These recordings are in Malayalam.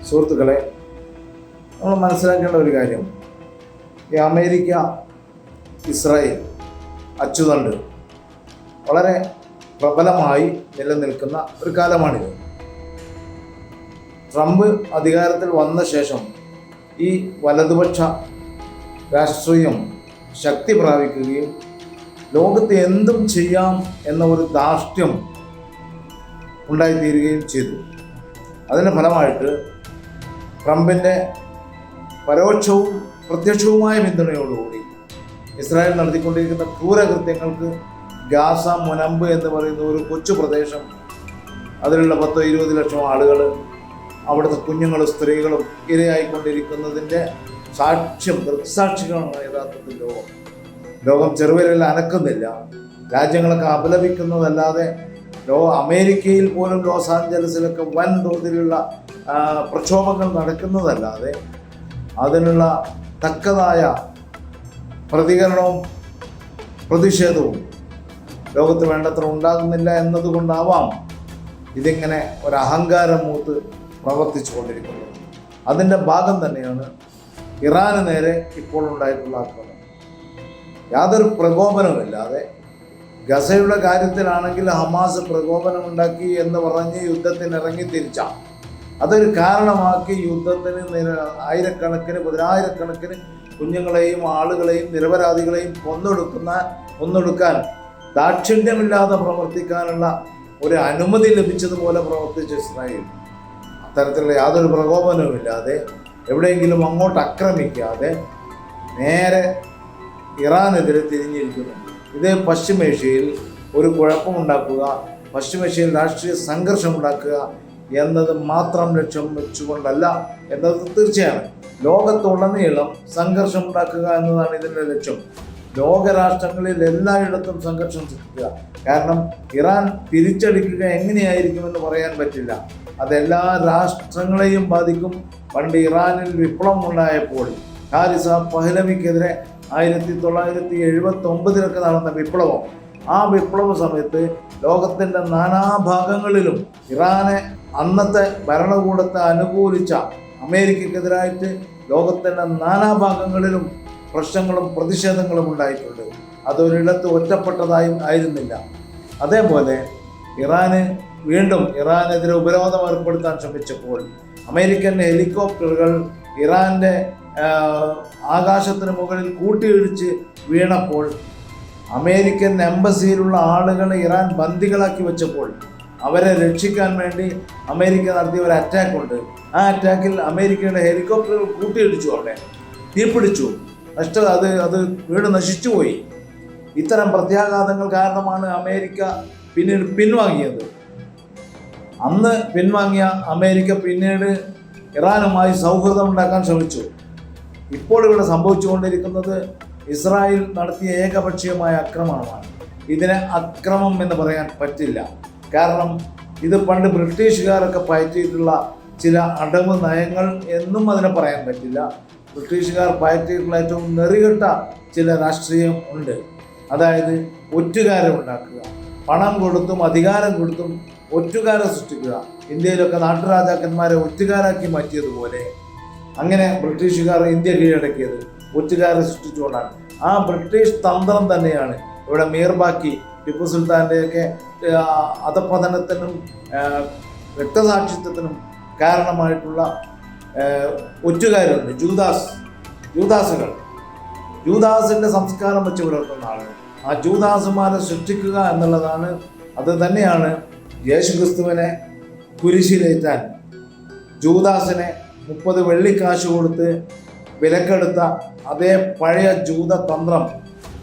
സുഹൃത്തുക്കളെ, നമ്മൾ മനസ്സിലാക്കേണ്ട ഒരു കാര്യം, ഈ അമേരിക്ക ഇസ്രായേൽ അച്ചുതണ്ട് വളരെ പ്രബലമായി നിലനിൽക്കുന്ന ഒരു കാലമാണിത്. ട്രംപ് അധികാരത്തിൽ വന്ന ശേഷം ഈ വലതുപക്ഷ രാഷ്ട്രീയം ശക്തി പ്രാപിക്കുകയും ലോകത്ത് എന്തും ചെയ്യാം എന്ന ഒരു ധാർഷ്ട്യം ഉണ്ടായിത്തീരുകയും ചെയ്തു. അതിൻ്റെ ഫലമായിട്ട് ട്രംപിൻ്റെ പരോക്ഷവും പ്രത്യക്ഷവുമായ പിന്തുണയോടുകൂടി ഇസ്രായേൽ നടത്തിക്കൊണ്ടിരിക്കുന്ന ക്രൂരകൃത്യങ്ങൾക്ക് ഗാസ മുനമ്പ് എന്ന് പറയുന്ന ഒരു കൊച്ചു പ്രദേശം, അതിലുള്ള 10-20 ലക്ഷം ആളുകൾ, അവിടുത്തെ കുഞ്ഞുങ്ങളും സ്ത്രീകളും ഇരയായിക്കൊണ്ടിരിക്കുന്നതിൻ്റെ ദൃക്സാക്ഷികളാണ് യഥാർത്ഥത്തിൽ ലോകം ചെറുവിരൽ അനക്കുന്നില്ല. രാജ്യങ്ങളൊക്കെ അപലപിക്കുന്നതല്ലാതെ അമേരിക്കയിൽ പോലും ലോസ് ആഞ്ചലസിലൊക്കെ വൻ തോതിലുള്ള പ്രക്ഷോഭങ്ങൾ നടക്കുന്നതല്ലാതെ അതിനുള്ള തക്കതായ പ്രതികരണവും പ്രതിഷേധവും ലോകത്ത് വേണ്ടത്ര ഉണ്ടാകുന്നില്ല എന്നതുകൊണ്ടാവാം ഇതിങ്ങനെ ഒരു അഹങ്കാരം മൂത്ത് പ്രവർത്തിച്ചു കൊണ്ടിരിക്കുന്നത്. അതിൻ്റെ ഭാഗം തന്നെയാണ് ഇറാന് നേരെ ഇപ്പോൾ ഉണ്ടായിട്ടുള്ള ആക്രമണം. യാതൊരു പ്രകോപനവുമില്ലാതെ ഗസയുടെ കാര്യത്തിലാണെങ്കിൽ ഹമാസ് പ്രകോപനമുണ്ടാക്കി എന്ന് പറഞ്ഞ് യുദ്ധത്തിനിറങ്ങി തിരിച്ച അതൊരു കാരണമാക്കി യുദ്ധത്തിന് പതിനായിരക്കണക്കിന് കുഞ്ഞുങ്ങളെയും ആളുകളെയും നിരപരാധികളെയും കൊന്നൊടുക്കാൻ ദാക്ഷിണ്യമില്ലാതെ പ്രവർത്തിക്കാനുള്ള ഒരു അനുമതി ലഭിച്ചതുപോലെ പ്രവർത്തിച്ച ഇസ്രായേൽ അത്തരത്തിലുള്ള യാതൊരു പ്രകോപനവുമില്ലാതെ എവിടെയെങ്കിലും അങ്ങോട്ട് ആക്രമിക്കാതെ നേരെ ഇറാനെതിരെ തിരിഞ്ഞിരിക്കുന്നുണ്ട്. ഇത് പശ്ചിമേഷ്യയിൽ ഒരു കുഴപ്പമുണ്ടാക്കുക, പശ്ചിമേഷ്യയിൽ രാഷ്ട്രീയ സംഘർഷമുണ്ടാക്കുക എന്നത് മാത്രം ലക്ഷ്യം വെച്ചുകൊണ്ടല്ല എന്നത് തീർച്ചയാണ്. ലോകത്തുടനീളം സംഘർഷമുണ്ടാക്കുക എന്നതാണ് ഇതിൻ്റെ ലക്ഷ്യം. ലോകരാഷ്ട്രങ്ങളിൽ എല്ലായിടത്തും സംഘർഷം സൃഷ്ടിക്കുക. കാരണം ഇറാൻ തിരിച്ചടിക്കുക എങ്ങനെയായിരിക്കുമെന്ന് പറയാൻ പറ്റില്ല. അതെല്ലാ രാഷ്ട്രങ്ങളെയും ബാധിക്കും. പണ്ട് ഇറാനിൽ വിപ്ലവം ഉണ്ടായപ്പോൾ ഹാരിസ പഹ്ലവിക്കെതിരെ 1979 നടന്ന വിപ്ലവം, ആ വിപ്ലവ സമയത്ത് ലോകത്തിൻ്റെ നാനാഭാഗങ്ങളിലും ഇറാനെ അന്നത്തെ ഭരണകൂടത്തെ അനുകൂലിച്ച അമേരിക്കക്കെതിരായിട്ട് ലോകത്തിൻ്റെ നാനാഭാഗങ്ങളിലും പ്രശ്നങ്ങളും പ്രതിഷേധങ്ങളും ഉണ്ടായിട്ടുണ്ട്. അതൊരിടത്ത് ഒറ്റപ്പെട്ടതായും ആയിരുന്നില്ല. അതേപോലെ വീണ്ടും ഇറാനെതിരെ ഉപരോധം ഏർപ്പെടുത്താൻ ശ്രമിച്ചപ്പോൾ അമേരിക്കൻ ഹെലികോപ്റ്ററുകൾ ഇറാൻ്റെ ആകാശത്തിന് മുകളിൽ കൂട്ടിയിടിച്ച് വീണപ്പോൾ അമേരിക്കൻ എംബസിയിലുള്ള ആളുകളെ ഇറാൻ ബന്ദികളാക്കി വെച്ചപ്പോൾ അവരെ രക്ഷിക്കാൻ വേണ്ടി അമേരിക്ക നടത്തിയ ഒരു അറ്റാക്കുണ്ട്. ആ അറ്റാക്കിൽ അമേരിക്കയുടെ ഹെലികോപ്റ്ററുകൾ കൂട്ടിയിടിച്ചു, അവിടെ തീപിടിച്ചു, അത് വീട് നശിച്ചുപോയി. ഇത്തരം പ്രത്യാഘാതങ്ങൾ കാരണമാണ് അമേരിക്ക പിന്നീട് പിൻവാങ്ങിയത്. അന്ന് പിൻവാങ്ങിയ അമേരിക്ക പിന്നീട് ഇറാനുമായി സൗഹൃദം ഉണ്ടാക്കാൻ ശ്രമിച്ചു. ഇപ്പോൾ ഇവിടെ സംഭവിച്ചുകൊണ്ടിരിക്കുന്നത് ഇസ്രായേൽ നടത്തിയ ഏകപക്ഷീയമായ ആക്രമണമാണ്. ഇതിനെ അക്രമം എന്ന് പറയാൻ പറ്റില്ല. കാരണം ഇത് പണ്ട് ബ്രിട്ടീഷുകാരൊക്കെ പയറ്റിയിട്ടുള്ള ചില അടവ് നയങ്ങൾ എന്നും അതിനെ പറയാൻ പറ്റില്ല. ബ്രിട്ടീഷുകാർ പയറ്റിയിട്ടുള്ള ഏറ്റവും നെറികെട്ട ചില രാഷ്ട്രീയം ഉണ്ട്. അതായത് ഒറ്റുകാരെ ഉണ്ടാക്കുക, പണം കൊടുത്തും അധികാരം കൊടുത്തും ഒറ്റുകാരെ സൃഷ്ടിക്കുക. ഇന്ത്യയിലൊക്കെ നാട്ടുരാജാക്കന്മാരെ ഒറ്റുകാരാക്കി മാറ്റിയതുപോലെ അങ്ങനെ ബ്രിട്ടീഷുകാർ ഇന്ത്യ കീഴടക്കിയത് ഒറ്റുകാരെ സൃഷ്ടിച്ചുകൊണ്ടാണ്. ആ ബ്രിട്ടീഷ് തന്ത്രം തന്നെയാണ് ഇവിടെ മീർബാക്കി, ടിപ്പു സുൽത്താൻ്റെയൊക്കെ അധപതനത്തിനും രക്തസാക്ഷിത്വത്തിനും കാരണമായിട്ടുള്ള ഒറ്റുകാരുണ്ട്. ജൂദാസിൻ്റെ സംസ്കാരം വെച്ച് പുലർത്തുന്ന ആളുകൾ. ആ ജൂദാസുമാരെ സൃഷ്ടിക്കുക എന്നുള്ളതാണ്. അത് തന്നെയാണ് യേശുക്രിസ്തുവിനെ കുരിശിലേറ്റാൻ ജൂദാസിനെ 30 വെള്ളിക്കാശ് കൊടുത്ത് വിലക്കെടുത്ത അതേ പഴയ ജൂത തന്ത്രം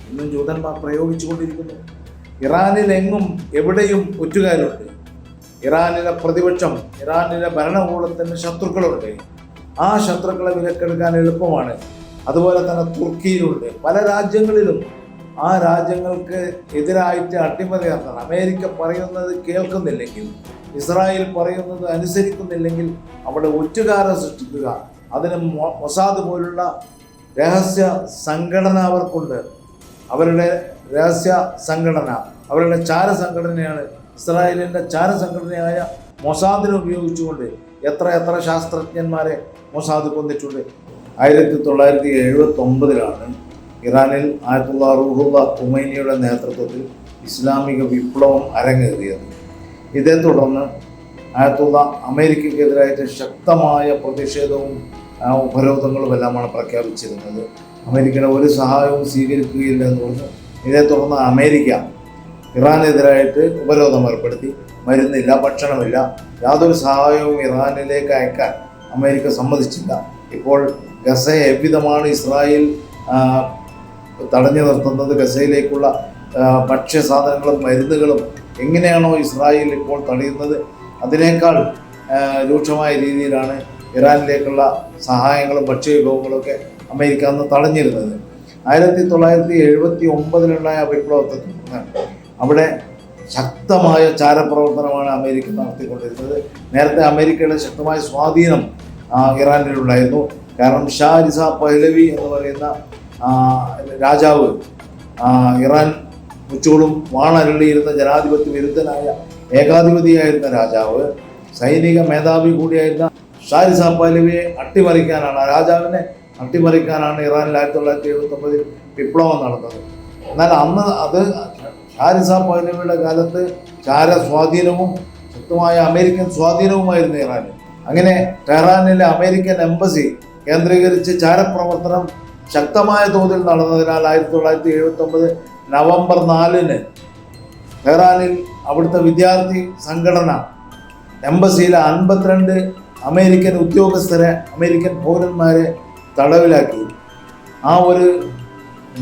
ഇന്നും ജൂതന്മാർ പ്രയോഗിച്ചുകൊണ്ടിരിക്കുന്നു. ഇറാനിലെങ്ങും എവിടെയും ഒറ്റുകാരുണ്ട്. ഇറാനിലെ പ്രതിപക്ഷം, ഇറാനിലെ ഭരണകൂടത്തിന് ശത്രുക്കളുണ്ട്. ആ ശത്രുക്കളെ വിലക്കെടുക്കാൻ എളുപ്പമാണ്. അതുപോലെ തന്നെ തുർക്കിയിലുണ്ട്, പല രാജ്യങ്ങളിലും. ആ രാജ്യങ്ങൾക്ക് എതിരായിട്ട് അട്ടിമറി നടത്തണം. അമേരിക്ക പറയുന്നത് കേൾക്കുന്നില്ലെങ്കിൽ, ഇസ്രായേൽ പറയുന്നത് അനുസരിക്കുന്നില്ലെങ്കിൽ അവിടെ ഒറ്റുകാരെ സൃഷ്ടിക്കുക. അതിന് മൊസാദ് പോലുള്ള രഹസ്യ സംഘടന അവർക്കുണ്ട്. അവരുടെ രഹസ്യ സംഘടന, അവരുടെ ചാരസംഘടനയാണ് ഇസ്രായേലിൻ്റെ ചാരസംഘടനയായ മൊസാദിനെ ഉപയോഗിച്ചുകൊണ്ട് എത്ര എത്ര ശാസ്ത്രജ്ഞന്മാരെ മൊസാദ് കൊന്നിട്ടുണ്ട്. 1979 ഇറാനിൽ ആയത്തുള്ള റൂഹുള്ള ഖുമൈനിയുടെ നേതൃത്വത്തിൽ ഇസ്ലാമിക വിപ്ലവം അരങ്ങേറിയത്. ഇതേ തുടർന്ന് ആയത്തുള്ള അമേരിക്കക്കെതിരായിട്ട് ശക്തമായ പ്രതിഷേധവും ഉപരോധങ്ങളും എല്ലാമാണ് പ്രഖ്യാപിച്ചിരുന്നത്. അമേരിക്കയുടെ ഒരു സഹായവും സ്വീകരിക്കുകയില്ല എന്ന് പറഞ്ഞു. ഇതേ തുടർന്ന് അമേരിക്ക ഇറാനെതിരായിട്ട് ഉപരോധം ഏർപ്പെടുത്തി. മരുന്നില്ല, ഭക്ഷണമില്ല, യാതൊരു സഹായവും ഇറാനിലേക്ക് അയക്കാൻ അമേരിക്ക സമ്മതിച്ചില്ല. ഇപ്പോൾ ഗസയെ എவ்விதമാണ് ഇസ്രായേൽ തടഞ്ഞു നിർത്തുന്നത്, ഗസയിലേക്കുള്ള ഭക്ഷ്യസാധനങ്ങളും മരുന്നുകളും എങ്ങനെയാണോ ഇസ്രായേൽ ഇപ്പോൾ തടയുന്നത്, അതിനേക്കാൾ രൂക്ഷമായ രീതിയിലാണ് ഇറാനിലേക്കുള്ള സഹായങ്ങളും ഭക്ഷ്യവിഭവങ്ങളൊക്കെ അമേരിക്ക അന്ന് തടഞ്ഞിരുന്നത്. 1979 വിപ്ലവത്തെ തുടർന്ന് അവിടെ ശക്തമായ ചാരപ്രവർത്തനമാണ് അമേരിക്ക നടത്തിക്കൊണ്ടിരുന്നത്. നേരത്തെ അമേരിക്കയുടെ ശക്തമായ സ്വാധീനം ഇറാനിലുണ്ടായിരുന്നു. കാരണം ഷാ റിസ പഹ്ലവി എന്ന് പറയുന്ന രാജാവ്, ഇറാൻ മുച്ചോടും വാണരുളിയിരുന്ന ജനാധിപത്യ വിരുദ്ധനായ ഏകാധിപതിയായിരുന്ന രാജാവ്, സൈനിക മേധാവി കൂടിയായിരുന്ന ഷാ റിസ പഹ്ലവിയെ അട്ടിമറിക്കാനാണ്, ആ രാജാവിനെ അട്ടിമറിക്കാനാണ് ഇറാനിൽ 1979 വിപ്ലവം നടന്നത്. എന്നാൽ അന്ന് അത് ഷാ റിസ പഹ്ലവിയുടെ കാലത്ത് ചാര സ്വാധീനവും ശക്തമായ അമേരിക്കൻ സ്വാധീനവുമായിരുന്നു ഇറാനിൽ. അങ്ങനെ ടെഹ്റാനിലെ അമേരിക്കൻ എംബസി കേന്ദ്രീകരിച്ച് ചാരപ്രവർത്തനം ശക്തമായ തോതിൽ നടന്നതിനാൽ 1979 നവംബർ 4 ടെഹ്റാനിൽ അവിടുത്തെ വിദ്യാർത്ഥി സംഘടന എംബസിയിലെ 52 അമേരിക്കൻ ഉദ്യോഗസ്ഥരെ, അമേരിക്കൻ പൗരന്മാരെ തടവിലാക്കി. ആ ഒരു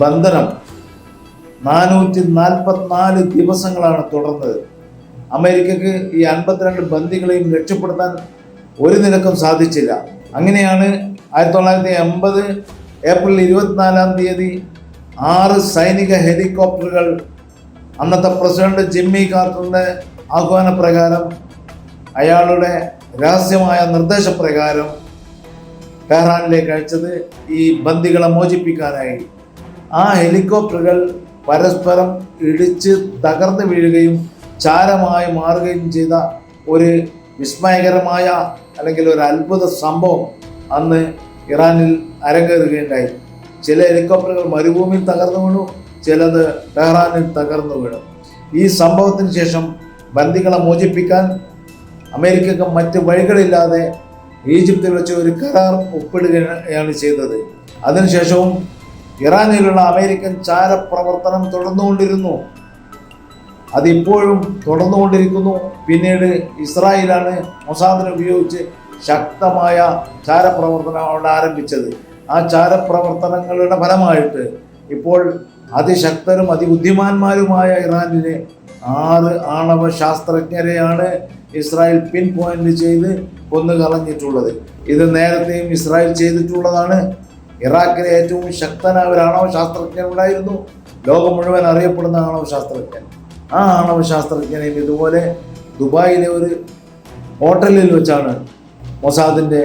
ബന്ധനം 444 ദിവസങ്ങളാണ് തുടർന്നത്. അമേരിക്കക്ക് ഈ 52 ബന്ദികളെയും രക്ഷപ്പെടുത്താൻ ഒരു നിലക്കും സാധിച്ചില്ല. അങ്ങനെയാണ് 1980 ഏപ്രിൽ 24 6 സൈനിക ഹെലികോപ്റ്ററുകൾ അന്നത്തെ പ്രസിഡന്റ് ജിമ്മി കാർട്ടറിന്റെ ആഹ്വാനപ്രകാരം, അയാളുടെ രഹസ്യമായ നിർദ്ദേശപ്രകാരം ടെഹ്റാനിലേക്ക് അയച്ചത് ഈ ബന്ദികളെ മോചിപ്പിക്കാനായി. ആ ഹെലികോപ്റ്ററുകൾ പരസ്പരം ഇടിച്ച് തകർന്നു വീഴുകയും ചാരമായി മാറുകയും ചെയ്ത ഒരു വിസ്മയകരമായ അല്ലെങ്കിൽ ഒരു അത്ഭുത സംഭവം അന്ന് ഇറാനിൽ അരങ്ങേറുകയുണ്ടായി. ചില ഹെലികോപ്റ്ററുകൾ മരുഭൂമിയിൽ തകർന്നു വീണു, ചിലത് ടെഹ്റാനിൽ തകർന്നു വീണു. ഈ സംഭവത്തിന് ശേഷം ബന്ദികളെ മോചിപ്പിക്കാൻ അമേരിക്കക്ക് മറ്റ് വഴികളില്ലാതെ ഈജിപ്തിൽ വെച്ച് ഒരു കരാർ ഒപ്പിടുകയാണ് ചെയ്തത്. അതിനുശേഷവും ഇറാനിലുള്ള അമേരിക്കൻ ചാരപ്രവർത്തനം തുടർന്നുകൊണ്ടിരുന്നു. അതിപ്പോഴും തുടർന്നുകൊണ്ടിരിക്കുന്നു. പിന്നീട് ഇസ്രായേലാണ് മൊസാദിനെ ഉപയോഗിച്ച് ശക്തമായ ചാരപ്രവർത്തനം അവിടെ ആരംഭിച്ചത്. ആ ചാരപ്രവർത്തനങ്ങളുടെ ഫലമായിട്ട് ഇപ്പോൾ അതിശക്തരും അതിബുദ്ധിമാന്മാരുമായ ഇറാനിലെ 6 ആണവ ശാസ്ത്രജ്ഞരെയാണ് ഇസ്രായേൽ പിൻ പോയിന്റ് ചെയ്ത് കൊന്നുകളഞ്ഞിട്ടുള്ളത്. ഇത് നേരത്തെയും ഇസ്രായേൽ ചെയ്തിട്ടുള്ളതാണ്. ഇറാഖിലെ ഏറ്റവും ശക്തനായ ഒരു ആണവ ശാസ്ത്രജ്ഞൻ ഉണ്ടായിരുന്നു, ലോകം മുഴുവൻ അറിയപ്പെടുന്ന ആണവ ശാസ്ത്രജ്ഞൻ. ആ ആണവ ശാസ്ത്രജ്ഞനെയും ഇതുപോലെ ദുബായിലെ ഒരു ഹോട്ടലിൽ വെച്ചാണ് മൊസാദിൻ്റെ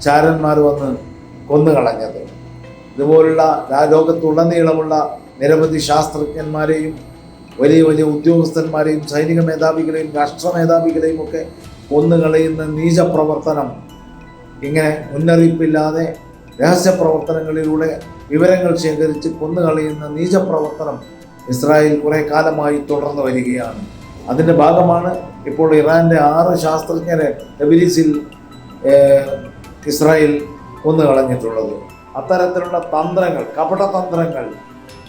ചാരന്മാർ വന്ന് കൊന്നുകളഞ്ഞത്. ഇതുപോലുള്ള ലോകത്തുടനീളമുള്ള നിരവധി ശാസ്ത്രജ്ഞന്മാരെയും വലിയ വലിയ ഉദ്യോഗസ്ഥന്മാരെയും സൈനിക മേധാവികളെയും രാഷ്ട്ര മേധാവികളെയും ഒക്കെ കൊന്നുകളയുന്ന നീചപ്രവർത്തനം, ഇങ്ങനെ മുന്നറിയിപ്പില്ലാതെ രഹസ്യപ്രവർത്തനങ്ങളിലൂടെ വിവരങ്ങൾ ശേഖരിച്ച് കൊന്നുകളയുന്ന നീചപ്രവർത്തനം ഇസ്രായേൽ കുറെ കാലമായി തുടർന്നു വരികയാണ്. അതിൻ്റെ ഭാഗമാണ് ഇപ്പോൾ ഇറാൻ്റെ 6 ശാസ്ത്രജ്ഞരെ തബരീസിൽ ഇസ്രായേൽ കൊന്നുകളഞ്ഞിട്ടുള്ളത്. അത്തരത്തിലുള്ള തന്ത്രങ്ങൾ, കപടതന്ത്രങ്ങൾ,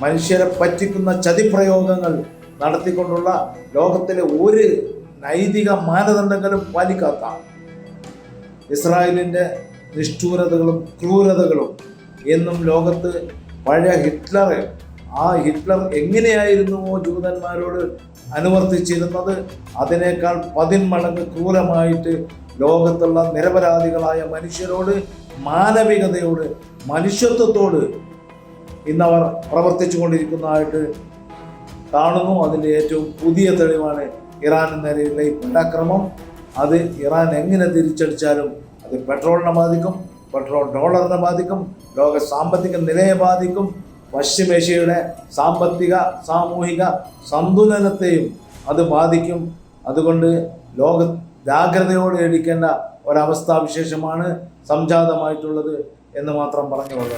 മനുഷ്യരെ പറ്റിക്കുന്ന ചതിപ്രയോഗങ്ങൾ നടത്തിക്കൊണ്ടുള്ള ലോകത്തിലെ ഒരു നൈതിക മാനദണ്ഡങ്ങളും പാലിക്കാത്ത ഇസ്രായേലിൻ്റെ നിഷ്ഠൂരതകളും ക്രൂരതകളും എന്നും ലോകത്ത് പഴയ ഹിറ്റ്ലർ എങ്ങനെയായിരുന്നുവോ ജൂതന്മാരോട് അനുവർത്തിച്ചിരുന്നത് അതിനേക്കാൾ 10 മടങ്ങ് ക്രൂരമായിട്ട് ലോകത്തുള്ള നിരപരാധികളായ മനുഷ്യരോട്, മാനവികതയോട്, മനുഷ്യത്വത്തോട് ഇന്നവർ പ്രവർത്തിച്ചു കൊണ്ടിരിക്കുന്നതായിട്ട് കാണുന്നു. അതിൻ്റെ ഏറ്റവും പുതിയ തെളിവാണ് ഇറാന് നേരെയുള്ള ഈ പരാക്രമം. അത് ഇറാൻ എങ്ങനെ തിരിച്ചടിച്ചാലും അത് പെട്രോളിനെ ബാധിക്കും, പെട്രോൾ ഡോളറിനെ ബാധിക്കും, ലോക സാമ്പത്തിക നിലയെ ബാധിക്കും, പശ്ചിമേഷ്യയുടെ സാമ്പത്തിക സാമൂഹിക സന്തുലനത്തെയും അത് ബാധിക്കും. അതുകൊണ്ട് ജാഗ്രതയോടെ ഇരിക്കേണ്ട ഒരവസ്ഥാവിശേഷമാണ് സംജാതമായിട്ടുള്ളത് എന്ന് മാത്രം പറഞ്ഞുകൊള്ളു.